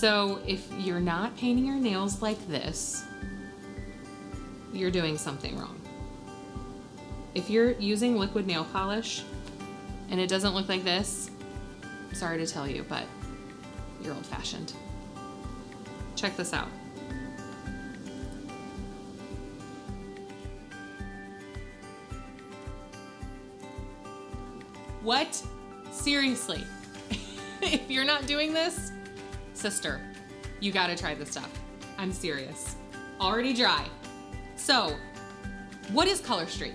So if you're not painting your nails like this, you're doing something wrong. If you're using liquid nail polish and it doesn't look like this, sorry to tell you, but you're old-fashioned. Check this out. What? Seriously? If you're not doing this, sister, you gotta try this stuff. I'm serious. Already dry. So, what is Color Street?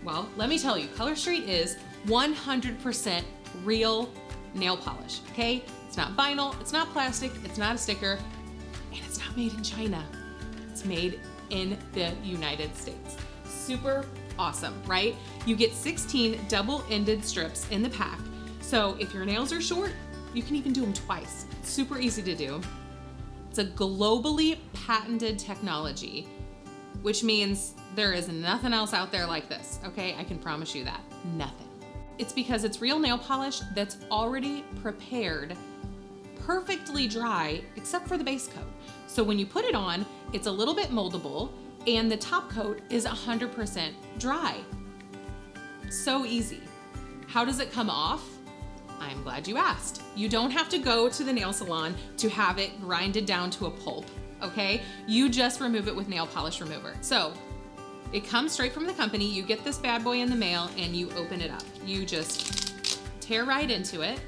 Well, let me tell you, Color Street is 100% real nail polish, okay? It's not vinyl, it's not plastic, it's not a sticker, and it's not made in China. It's made in the United States. Super awesome, right? You get 16 double-ended strips in the pack. So if your nails are short, you can even do them twice. Super easy to do. It's a globally patented technology, which means there is nothing else out there like this, okay? I can promise you that, nothing. It's because it's real nail polish that's already prepared, perfectly dry, except for the base coat. So when you put it on, it's a little bit moldable, and the top coat is 100% dry. So easy. How does it come off? I'm glad you asked. You don't have to go to the nail salon to have it grinded down to a pulp, okay? You just remove it with nail polish remover. So it comes straight from the company. You get this bad boy in the mail and you open it up. You just tear right into it.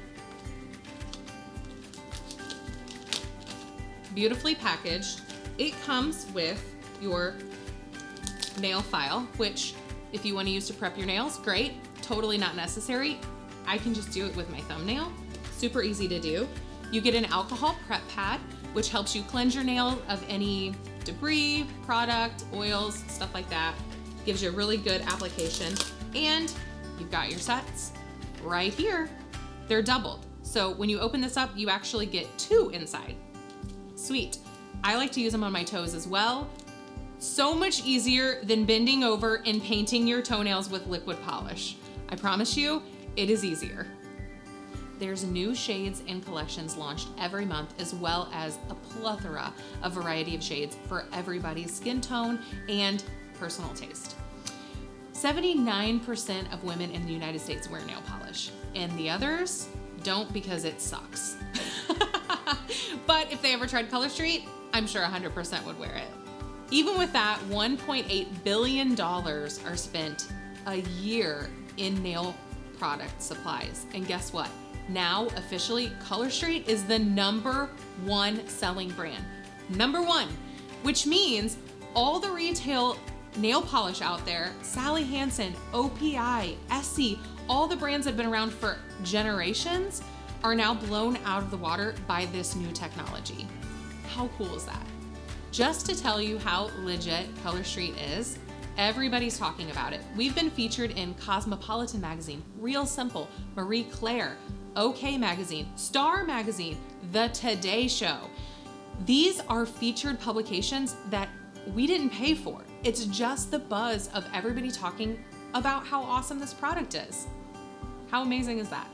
Beautifully packaged. It comes with your nail file, which if you want to use to prep your nails, great. Totally not necessary. I can just do it with my thumbnail. Super easy to do. You get an alcohol prep pad, which helps you cleanse your nail of any debris, product, oils, stuff like that. Gives you a really good application. And you've got your sets right here. They're doubled. So when you open this up, you actually get 2 inside. Sweet. I like to use them on my toes as well. So much easier than bending over and painting your toenails with liquid polish. I promise you, it is easier. There's new shades and collections launched every month, as well as a plethora of variety of shades for everybody's skin tone and personal taste. 79% of women in the United States wear nail polish, and the others don't because it sucks. But if they ever tried Color Street, I'm sure 100% would wear it. Even with that, $1.8 billion are spent a year in nail product supplies. And guess what? Now, officially, Color Street is the #1 selling brand. #1, which means all the retail nail polish out there, Sally Hansen, OPI, Essie, all the brands that have been around for generations are now blown out of the water by this new technology. How cool is that? Just to tell you how legit Color Street is, everybody's talking about it. We've been featured in Cosmopolitan Magazine, Real Simple, Marie Claire, OK Magazine, Star Magazine, The Today Show. These are featured publications that we didn't pay for. It's just the buzz of everybody talking about how awesome this product is. How amazing is that?